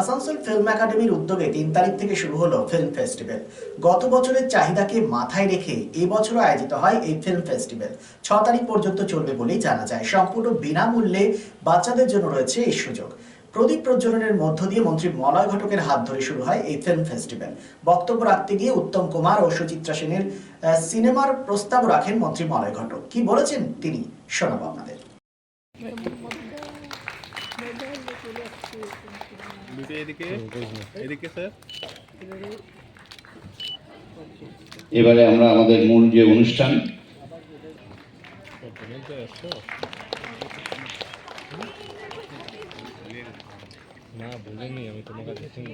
Asansol film একাডেমির উদ্যোগে 3 তারিখ থেকে শুরু হলো ফিল্ম ফেস্টিভ্যাল। গত বছরের চাহিদাকে মাথায় রেখে এবছরও আয়োজিত হয় এই ফিল্ম ফেস্টিভ্যাল। 6 তারিখ পর্যন্ত চলবে বলেই জানা যায়। সম্পূর্ণ বিনামূল্যে বাচ্চাদের জন্য রয়েছে এই সুযোগ। প্রদীপ প্রজ্বলনের মধ্য দিয়ে মন্ত্রী মলয় ঘটকের হাত ধরে শুরু হয় এই ফিল্ম ফেস্টিভ্যাল। বক্তব্য রাখতে গিয়ে উত্তম কুমার ও সুচিত্রা সেনের সিনেমার প্রস্তাব রাখেন মন্ত্রী মলয় ঘটক। কি বলেছেন তিনি শোনাবো আপনাদের। এবারে আমরা আমাদের মূল যে অনুষ্ঠান না বলিনি আমি তোমার কাছে শুনি।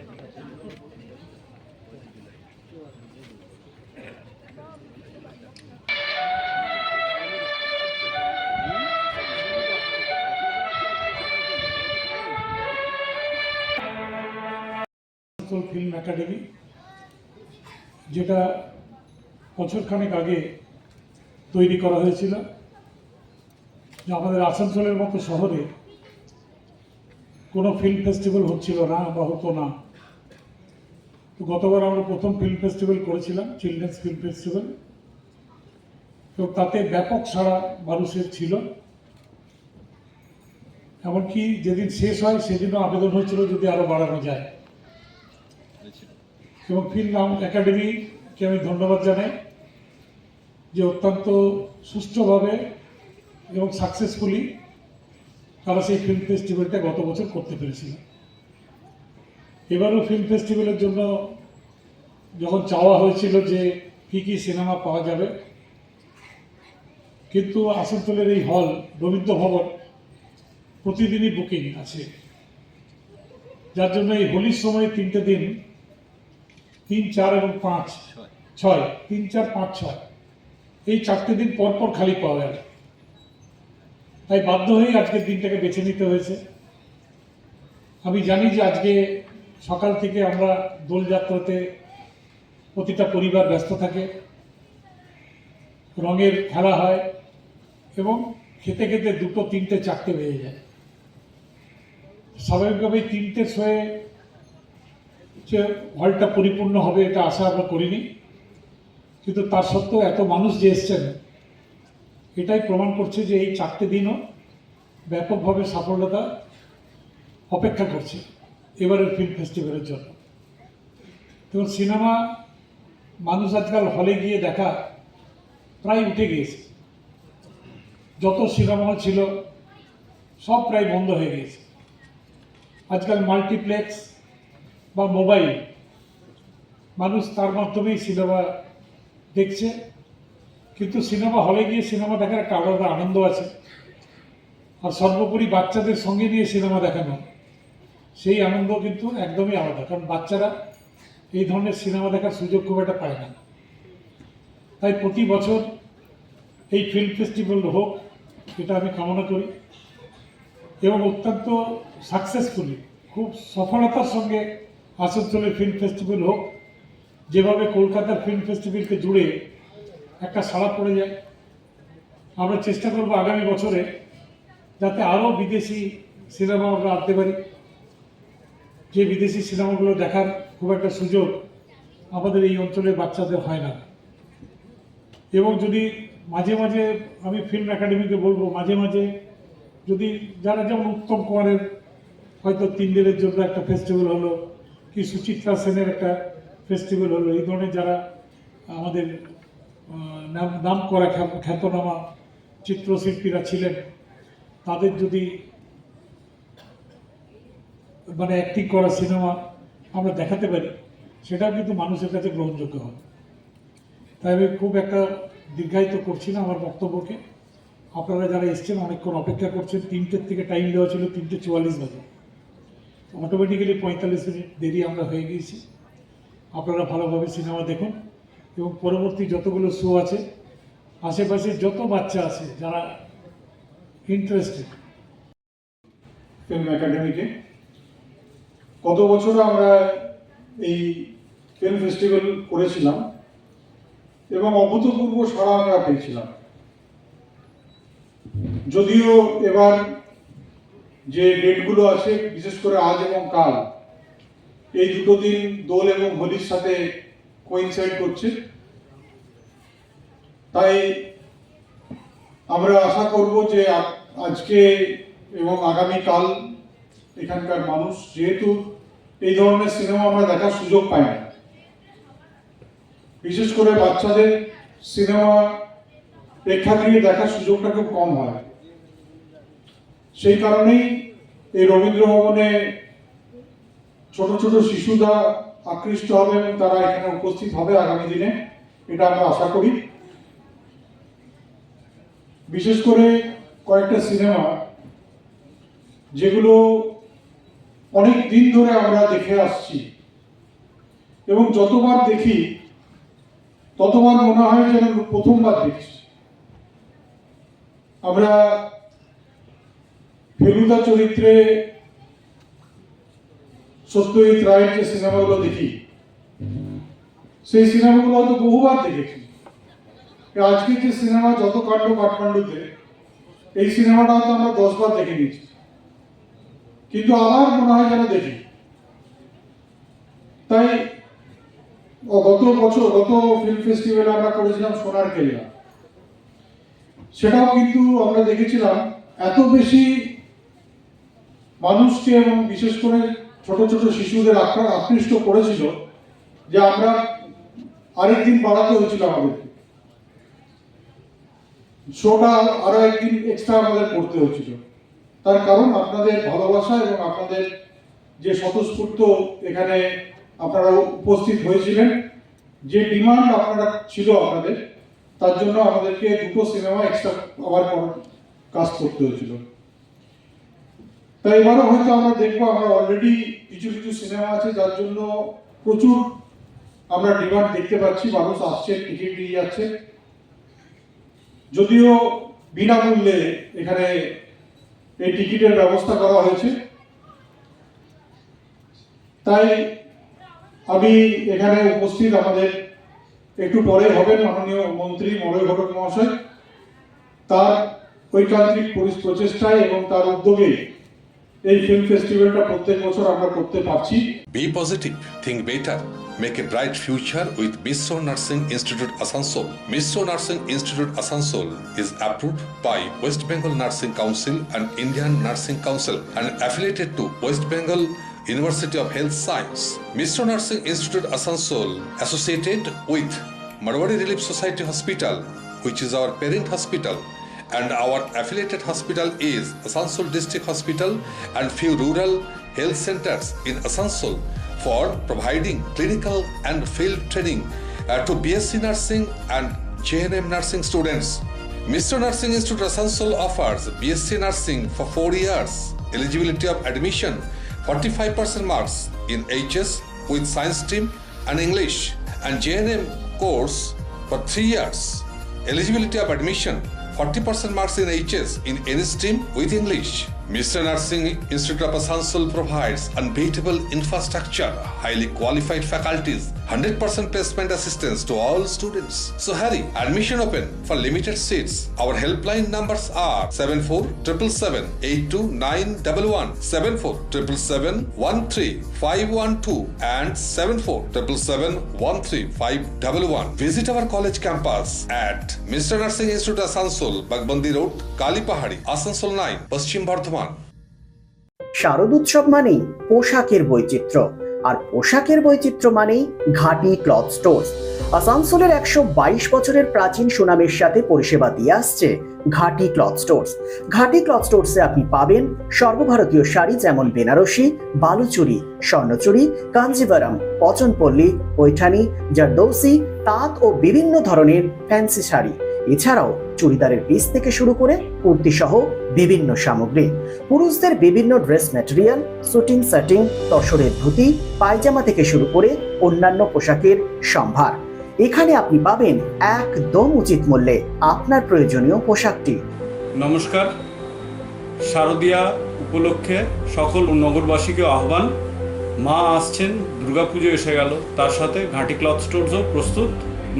ফিল্ম একাডেমি, যেটা বছরখানেক আগে তৈরি করা হয়েছিল, যে আমাদের আসানসোলের মতো শহরে কোনো ফিল্ম ফেস্টিভ্যাল হচ্ছিল না বা হতো না। তো গতবার আমরা প্রথম ফিল্ম ফেস্টিভ্যাল করেছিলাম, চিলড্রেন্স ফিল্ম ফেস্টিভ্যাল। তো তাতে ব্যাপক সাড়া মানুষের ছিল। এমনকি যেদিন শেষ হয় সেদিনও আবেদন হয়েছিল যদি আরও বাড়ানো যায়। এবং ফিল্ম একাডেমিকে আমি ধন্যবাদ জানাই যে অত্যন্ত সুষ্ঠুভাবে এবং সাকসেসফুলি তারা সেই ফিল্ম ফেস্টিভ্যালটা গত বছর করতে পেরেছিল। এবারও ফিল্ম ফেস্টিভ্যালের জন্য যখন চাওয়া হয়েছিল যে কী কী সিনেমা পাওয়া যাবে, কিন্তু আসানসোলের এই হল রবীন্দ্র ভবন প্রতিদিনই বুকিং আছে, যার জন্য এই হোলির সময় 3টে দিন 3, 4 এবং 5, 6, 3, 4, 5, 6 এই 4টে দিন পরপর খালি পাওয়া গেল। তাই বাধ্য হয়েই আজকের দিনটাকে বেছে নিতে হয়েছে। আমি জানি যে আজকে সকাল থেকে আমরা দোলযাত্রাতে প্রতিটা পরিবার ব্যস্ত থাকে, রঙের খেলা হয় এবং খেতে খেতে 2, 3, 4 বেজে যায়। স্বাভাবিকভাবেই 3টে শোয়ে যে হলটা পরিপূর্ণ হবে এটা আশা আমরা করিনি, কিন্তু তার সত্ত্বেও এত মানুষ যে এসছেন এটাই প্রমাণ করছে যে এই 4টে দিনও ব্যাপকভাবে সাফল্যতা অপেক্ষা করছে এবারের ফিল্ম ফেস্টিভ্যালের জন্য। এবং সিনেমা মানুষ আজকাল হলে গিয়ে দেখা প্রায় উঠে গিয়েছে। যত সিনেমা হল ছিল সব প্রায় বন্ধ হয়ে গিয়েছে। আজকাল মাল্টিপ্লেক্স বা মোবাইল, মানুষ তার মাধ্যমেই সিনেমা দেখছে। কিন্তু সিনেমা হলে গিয়ে সিনেমা দেখার একটা আলাদা আনন্দ আছে, আর সর্বোপরি বাচ্চাদের সঙ্গে নিয়ে সিনেমা দেখানো সেই আনন্দ কিন্তু একদমই আলাদা, কারণ বাচ্চারা এই ধরনের সিনেমা দেখার সুযোগ খুব একটা পায় না। তাই প্রতি বছর এই ফিল্ম ফেস্টিভ্যাল হোক এটা আমি কামনা করি, এবং অত্যন্ত সাকসেসফুলি খুব সফলতার সঙ্গে আসানসোলের ফিল্ম ফেস্টিভ্যাল হোক। যেভাবে কলকাতার ফিল্ম ফেস্টিভ্যালকে জুড়ে একটা সাড়া পড়ে যায়, আমরা চেষ্টা করব আগামী বছরে যাতে আরও বিদেশি সিনেমা আমরা আনতে পারি, যে বিদেশি সিনেমাগুলো দেখার খুব একটা সুযোগ আমাদের এই অঞ্চলের বাচ্চাদের হয় না। এবং যদি মাঝে মাঝে আমি ফিল্ম একাডেমিকে বলবো, মাঝে মাঝে যদি যারা, যেমন উত্তম কুমারের হয়তো 3 দিনের জন্য একটা ফেস্টিভ্যাল হলো, কি সুচিত্রা সেনের একটা ফেস্টিভ্যাল হলো, এই ধরনের যারা আমাদের নাম করা খ্যাতনামা চিত্রশিল্পীরা ছিলেন, তাদের যদি মানে অ্যাক্টিং করা সিনেমা আমরা দেখাতে পারি, সেটাও কিন্তু মানুষের কাছে গ্রহণযোগ্য হবে। তাই আমি খুব একটা দীর্ঘায়িত করছি না আমার বক্তব্যকে। আপনারা যারা এসছেন অনেকক্ষণ অপেক্ষা করছেন, 3টের থেকে টাইম দেওয়া ছিল 3:44 বাজে, অটোমেটিক্যালি 45 মিনিট দেরি আমরা হয়ে গিয়েছি। আপনারা ভালোভাবে সিনেমা দেখুন, এবং পরবর্তী যতগুলো শো আছে, আশেপাশে যত বাচ্চা আছে যারা ইন্টারেস্টেড ফিল্ম একাডেমিকে, গত বছর আমরা এই ফিল্ম ফেস্টিভ্যাল করেছিলাম এবং অভূতপূর্ব সাড়া আমরা পেয়েছিলাম। যদিও এবার যে ডেটগুলো আছে, বিশেষ করে আজ এবং কাল, এই দুটো দিন দোল এবং হোলির সাথে কোইনসাইড করছে। তাই আমরা আশা করব যে আজকে এবং আগামীকাল এখানকার মানুষ, যেহেতু এই ধরনের সিনেমা আমরা দেখার সুযোগ পাই না, বিশেষ করে বাচ্চাদের সিনেমা প্রেক্ষাগৃহে দেখার সুযোগটা খুব কম হয়, সেই কারণেই এই রবীন্দ্র ভবনে ছোট ছোট শিশুরা আকৃষ্ট হবে এবং তারা এখানে উপস্থিত হবে আগামী দিনে, এটা আমরা আশা করি। বিশেষ করে কয়েকটা সিনেমা যেগুলো অনেক দিন ধরে আমরা দেখে আসছি এবং যতবার দেখি ততবার মনে হয় যেন প্রথমবার দেখছি। আমরা ফেলুদা চরিত্রে সত্যজিৎ রায়ের যে সিনেমাগুলো দেখি, সেই সিনেমাগুলো হয়তো বহুবার দেখেছি। আজকে যে সিনেমা যত কাণ্ড কাঠমান্ডুতে, এই সিনেমাটা হয়তো আমরা 10 বার দেখে নিয়েছি, কিন্তু আবার মনে হয় যেন দেখি। তাই গত ফিল্ম ফেস্টিভ্যালে আমরা করেছিলাম সোনার কেল্লা, সেটাও কিন্তু আমরা দেখেছিলাম এত বেশি মানুষকে এবং বিশেষ করে ছোট ছোট শিশুদের আকৃষ্ট করেছিল যে আমরা আরেকদিন বাড়াতে হয়েছিল আমাদেরকে, শোটা আরো একদিন এক্সট্রা আমাদের করতে হয়েছিল। তার কারণ আপনাদের ভালোবাসা এবং আপনাদের যে স্বতঃস্ফূর্ত এখানে আপনারা উপস্থিত হয়েছিলেন, যে ডিমান্ড আপনারা ছিল আপনাদের, তার জন্য আমাদেরকে দুটো সিনেমা এক্সট্রা আবার কাজ করতে হয়েছিল। তাই এবারও হয়তো আমরা দেখবো, আমরা অলরেডি কিছু কিছু সিনেমা আছে যার জন্য প্রচুর আমরা ডিমান্ড দেখতে পাচ্ছি, মানুষ আসছে, টিকিট নিয়ে যাচ্ছে। যদিও বিনামূল্যে এখানে এই টিকিটের ব্যবস্থা করা হয়েছে। তাই আমি এখানে উপস্থিত, আমাদের একটু পরে হবেন মাননীয় মন্ত্রী মলয় ঘটক মহাশয়, তার ঐকান্তিক প্রচেষ্টায় এবং তার উদ্যোগে এই ফিল্ম ফেস্টিভ্যালটা প্রত্যেক বছর আমরা করতে পারছি। Be positive, think better, make a bright future with Mishra Nursing Institute Asansol. Mishra Nursing Institute Asansol is approved by West Bengal Nursing Council and Indian Nursing Council and affiliated to West Bengal University of Health Science. Mishra Nursing Institute Asansol associated with Marwari Relief Society Hospital, which is our parent hospital, and our affiliated hospital is Asansol District Hospital and few rural health centers in Asansol for providing clinical and field training to BSc Nursing and JNM Nursing students. Mishra Nursing Institute Asansol offers BSc Nursing for 4 years. Eligibility of admission 45% marks in HS with science stream and English, and JNM course for 3 years. Eligibility of admission 40% marks in HS in any stream with English. Mishra Nursing Institute of Asansol provides unbeatable infrastructure, highly qualified faculties, 100% placement assistance to all students. So hurry, admission open for limited seats. Our helpline numbers are 7477782911, 7477713512 and 7477135111. Visit our college campus at Mishra Nursing Institute Asansol, Bagbandi Road, Kalipahari, Asansol 9, Paschim Bardhaman. শারদোৎসব মানেই পোশাকের বৈচিত্র্য, আর পোশাকের বৈচিত্র্য মানেই ঘাটি cloth stores. আসানসোলের 122 বছরের প্রাচীন সুনামের সাথে পরিষেবা দিয়ে আসছে ঘাটি ক্লথ স্টোর্স। ঘাটি ক্লথ স্টোর্সে আপনি পাবেন সর্বভারতীয় শাড়ি যেমন বেনারসি, বালুচুরি, স্বর্ণচুরি, কাঞ্জিভারাম, পচনপল্লী, পৈঠানি, জারদৌসি, তাঁত ও বিভিন্ন ধরনের ফ্যান্সি শাড়ি। এছাড়াও চুড়িদারের পিস থেকে শুরু করে কুর্তি সহ বিভিন্ন সামগ্রী, পুরুষদের বিভিন্ন ড্রেস ম্যাটেরিয়াল, শুটিং সেটিং, তসরের ধুতি, পায়জামা থেকে শুরু করে অন্যান্য পোশাকের সম্ভার। এখানে আপনি পাবেন একদম উচিত মূল্যে আপনার প্রয়োজনীয় পোশাকটি। নমস্কার, শারদীয়া উপলক্ষে সকল নগরবাসীকে আহ্বান। মা আসছেন, দুর্গাপুজো এসে গেল, তার সাথে ঘাটি ক্লথ স্টোরসও প্রস্তুত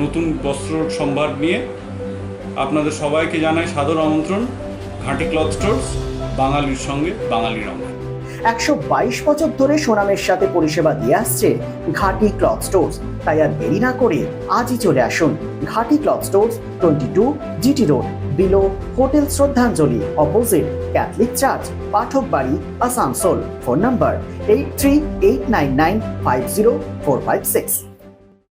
নতুন বস্ত্র সম্ভার নিয়ে। আপনাদের সবাইকে জানাই সাদর আমন্ত্রণ। ঘাটি ক্লথ স্টোরস, বাঙালির সঙ্গে বাঙালির আমরা। 122 বছর ধরে সুনামের সাথে পরিষেবা দিয়ে আসছে ঘাটি ক্লথ স্টোর্স। তাই আর দেরি না করে আজই চলে আসুন ঘাটি cloth stores, 22 GT road, below hotel শ্রদ্ধাঞ্জলি, অপোজিট ক্যাথলিক চার্চ, পাঠক বাড়ি, আসানসোল। Phone number 8389950456।